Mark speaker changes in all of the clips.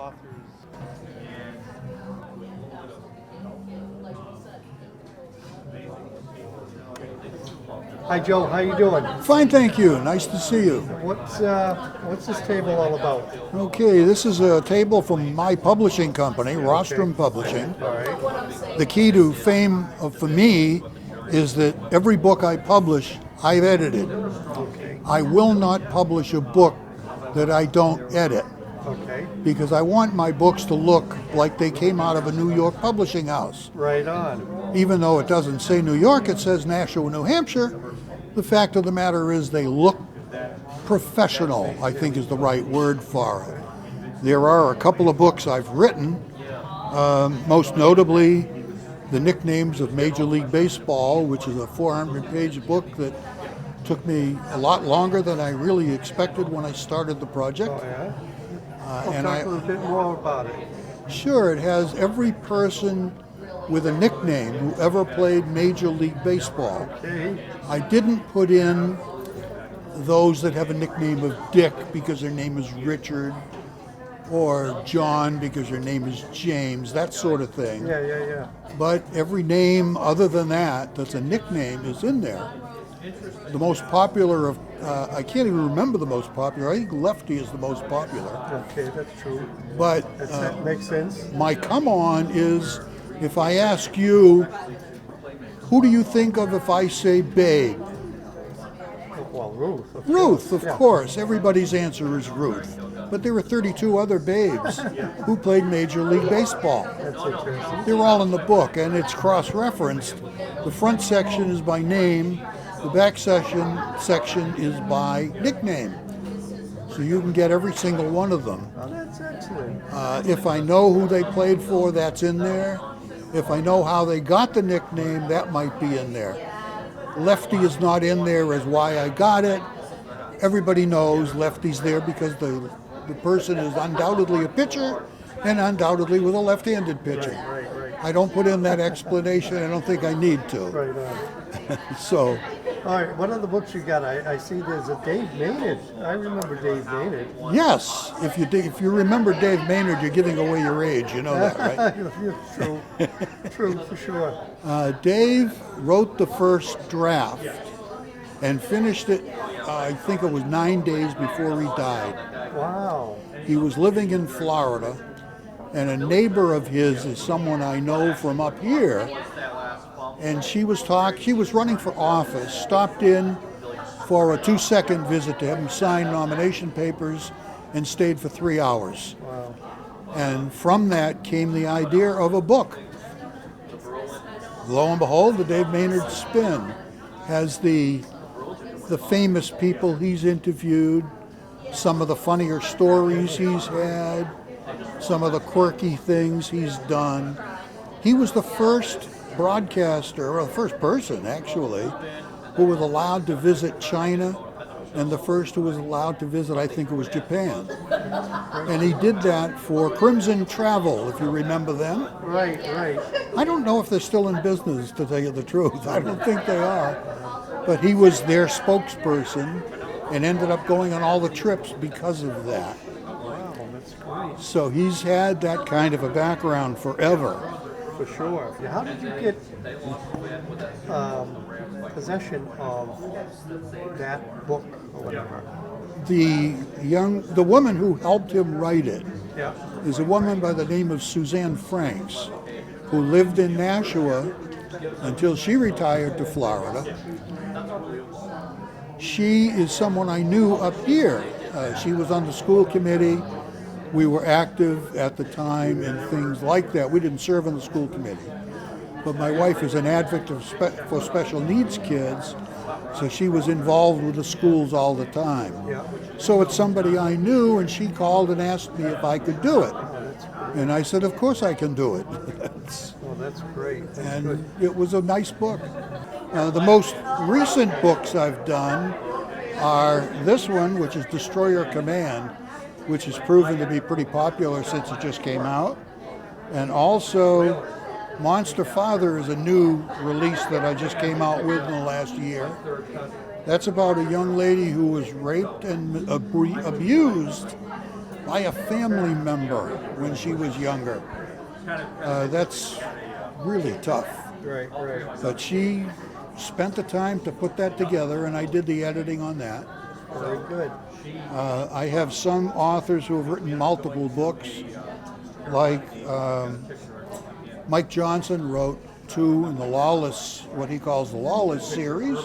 Speaker 1: Authors. Hi Joe, how you doing?
Speaker 2: Fine, thank you. Nice to see you.
Speaker 1: What's this table all about?
Speaker 2: Okay, this is a table from my publishing company, Rostrum Publishing.
Speaker 1: All right.
Speaker 2: The key to fame for me is that every book I publish, I've edited.
Speaker 1: Okay.
Speaker 2: I will not publish a book that I don't edit
Speaker 1: Okay.
Speaker 2: because I want my books to look like they came out of a New York publishing house.
Speaker 1: Right on.
Speaker 2: Even though it doesn't say New York, it says Nashua, New Hampshire. The fact of the matter is they look professional, I think is the right word for it. There are a couple of books I've written, most notably The Nicknames of Major League Baseball, which is a 400-page book that took me a lot longer than I really expected when I started the project.
Speaker 1: Oh yeah.
Speaker 2: And
Speaker 1: Talk a little bit more about it.
Speaker 2: Sure, it has every person with a nickname who ever played Major League Baseball.
Speaker 1: Okay.
Speaker 2: I didn't put in those that have a nickname of Dick because their name is Richard, or John because their name is James, that sort of thing.
Speaker 1: Yeah.
Speaker 2: But every name other than that that's a nickname is in there. The most popular of, I can't even remember the most popular. I think Lefty is the most popular.
Speaker 1: Okay, that's true.
Speaker 2: But
Speaker 1: That makes sense.
Speaker 2: my come on is, if I ask you, who do you think of if I say Babe?
Speaker 1: Well, Ruth.
Speaker 2: Ruth, of
Speaker 1: Yeah.
Speaker 2: course. Everybody's answer is Ruth. But there were 32 other Babes who played Major League Baseball.
Speaker 1: That's interesting.
Speaker 2: They're all in the book, and it's cross-referenced. The front section is by name. The back section is by nickname. So you can get every single one of them.
Speaker 1: Oh, that's excellent.
Speaker 2: If I know who they played for, that's in there. If I know how they got the nickname, that might be in there. Lefty is not in there as why I got it. Everybody knows Lefty's there because the person is undoubtedly a pitcher and undoubtedly with a left-handed pitcher.
Speaker 1: Right.
Speaker 2: I don't put in that explanation. I don't think I need to.
Speaker 1: Right on.
Speaker 2: So,
Speaker 1: All right, what other books you got? I see there's a Dave Maynard. I remember Dave Maynard.
Speaker 2: yes, if you remember Dave Maynard, you're giving away your age. You know that, right?
Speaker 1: True. True, for sure.
Speaker 2: Dave wrote the first draft and finished it, I think it was 9 days before he died.
Speaker 1: Wow.
Speaker 2: He was living in Florida, and a neighbor of his is someone I know from up here, and she was running for office, stopped in for a 2-second visit to have him sign nomination papers, and stayed for 3 hours.
Speaker 1: Wow.
Speaker 2: And from that came the idea of a book. Lo and behold, the Dave Maynard Spin has the famous people he's interviewed, some of the funnier stories he's had, some of the quirky things he's done. He was the first broadcaster, or the first person actually, who was allowed to visit China, and the first who was allowed to visit, I think it was Japan. And he did that for Crimson Travel, if you remember them.
Speaker 1: Right.
Speaker 2: I don't know if they're still in business, to tell you the truth. I don't think they are. But he was their spokesperson and ended up going on all the trips because of that.
Speaker 1: Wow, that's great.
Speaker 2: So he's had that kind of a background forever.
Speaker 1: For sure. How did you get possession of that book or whatever?
Speaker 2: The woman who helped him write it
Speaker 1: Yeah.
Speaker 2: is a woman by the name of Suzanne Franks, who lived in Nashua until she retired to Florida. She is someone I knew up here. She was on the school committee. We were active at the time in things like that. We didn't serve on the school committee. But my wife is an advocate for special needs kids, so she was involved with the schools all the time.
Speaker 1: Yeah.
Speaker 2: So it's somebody I knew, and she called and asked me if I could do it. And I said, of course I can do it.
Speaker 1: Well, that's great. That's
Speaker 2: And
Speaker 1: good.
Speaker 2: it was a nice book. The most recent books I've done are this one, which is Destroyer Command, which has proven to be pretty popular since it just came out. And also Monster Father is a new release that I just came out with in the last year. That's about a young lady who was raped and abused by a family member when she was younger. That's really tough.
Speaker 1: Right, right.
Speaker 2: But she spent the time to put that together, and I did the editing on that.
Speaker 1: Very good.
Speaker 2: I have some authors who have written multiple books, like Mike Johnson wrote 2 in the Lawless, what he calls the Lawless series,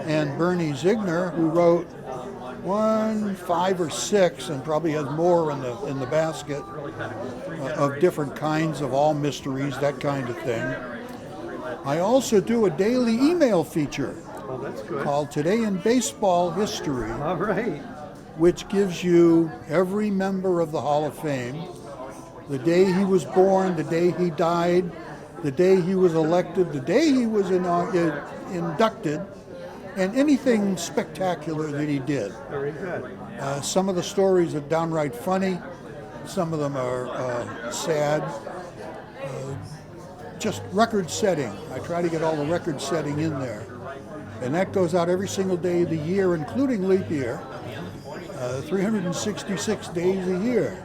Speaker 2: and Bernie Ziegner, who wrote 1, 5, or 6, and probably has more in the basket of different kinds of all mysteries, that kind of thing. I also do a daily email feature
Speaker 1: That's good.
Speaker 2: called Today in Baseball History,
Speaker 1: All right.
Speaker 2: which gives you every member of the Hall of Fame, the day he was born, the day he died, the day he was elected, the day he was inducted, and anything spectacular that he did.
Speaker 1: Very good.
Speaker 2: Some of the stories are downright funny, some of them are sad. Just record setting. I try to get all the record setting in there. And that goes out every single day of the year, including leap year, 366 days a year,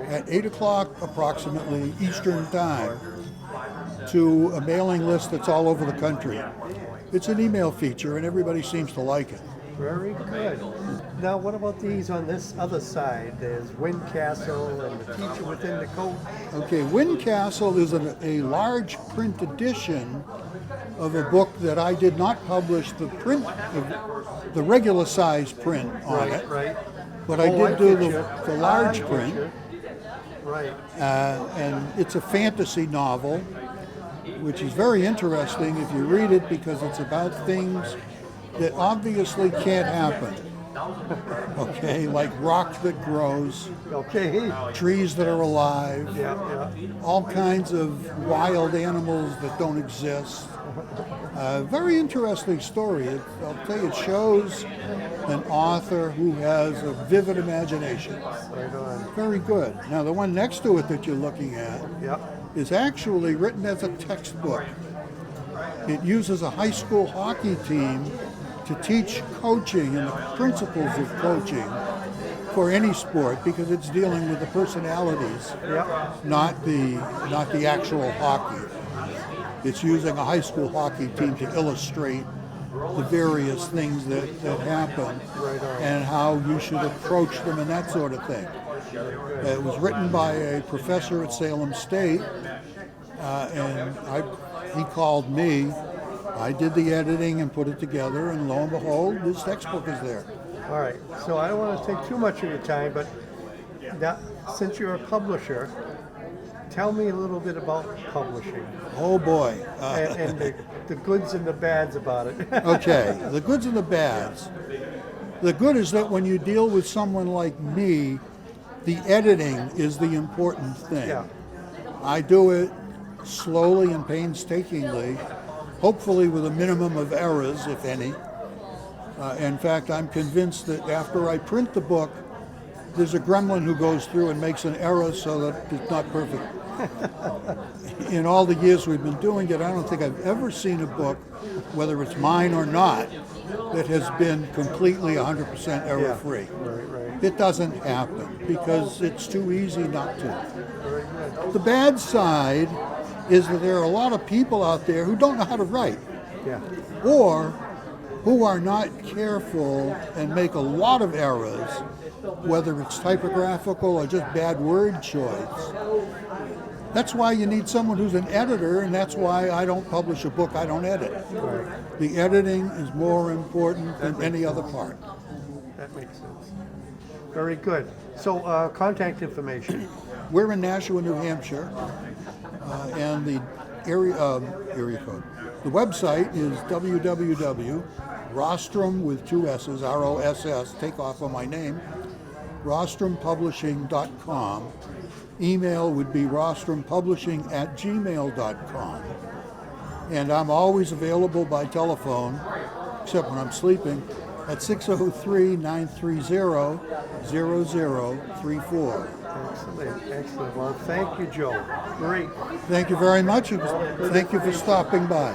Speaker 2: at 8 o'clock approximately Eastern Time, to a mailing list that's all over the country. It's an email feature, and everybody seems to like it.
Speaker 1: Very good. Now, what about these on this other side? There's Windcastle and The Teacher Within the Coat.
Speaker 2: Okay, Windcastle is a large print edition of a book that I did not publish the regular size print on it,
Speaker 1: Right.
Speaker 2: but I did do the large
Speaker 1: I
Speaker 2: print.
Speaker 1: get you. Right.
Speaker 2: And it's a fantasy novel, which is very interesting if you read it, because it's about things that obviously can't happen. Okay, like rock that grows,
Speaker 1: Okay.
Speaker 2: trees that are alive,
Speaker 1: Yeah.
Speaker 2: all kinds of wild animals that don't exist. Very interesting story. I'll tell you, it shows an author who has a vivid imagination.
Speaker 1: Right on.
Speaker 2: Very good. Now, the one next to it that you're looking at
Speaker 1: Yep.
Speaker 2: is actually written as a textbook. It uses a high school hockey team to teach coaching and the principles of coaching for any sport, because it's dealing with the personalities,
Speaker 1: Yep.
Speaker 2: not the actual hockey. It's using a high school hockey team to illustrate the various things that happen
Speaker 1: Right on.
Speaker 2: and how you should approach them and that sort of thing. It was written by a professor at Salem State, and he called me. I did the editing and put it together, and lo and behold, this textbook is there.
Speaker 1: All right. So I don't want to take too much of your time, but now, since you're a publisher, tell me a little bit about publishing
Speaker 2: Oh boy.
Speaker 1: and the goods and the bads about it.
Speaker 2: Okay, the goods and the bads. The good is that when you deal with someone like me, the editing is the important thing.
Speaker 1: Yeah.
Speaker 2: I do it slowly and painstakingly, hopefully with a minimum of errors, if any. In fact, I'm convinced that after I print the book, there's a gremlin who goes through and makes an error so that it's not perfect. In all the years we've been doing it, I don't think I've ever seen a book, whether it's mine or not, that has been completely 100% error-free.
Speaker 1: Right.
Speaker 2: It doesn't happen because it's too easy not to.
Speaker 1: Very good.
Speaker 2: The bad side is that there are a lot of people out there who don't know how to write,
Speaker 1: Yeah.
Speaker 2: or who are not careful and make a lot of errors, whether it's typographical or just bad word choice. That's why you need someone who's an editor, and that's why I don't publish a book I don't edit.
Speaker 1: Right.
Speaker 2: The editing is more important than any other part.
Speaker 1: That makes sense. Very good. So contact information.
Speaker 2: We're in Nashua, New Hampshire, and the area code. The website is www.rostrum with 2 S's, R-O-S-S, take off on my name, rostrumpublishing.com. Email would be rostrumpublishing@gmail.com. And I'm always available by telephone, except when I'm sleeping, at 603-930-0034.
Speaker 1: Excellent. Well, thank you, Joe. Great.
Speaker 2: Thank you very much. Thank you for stopping by.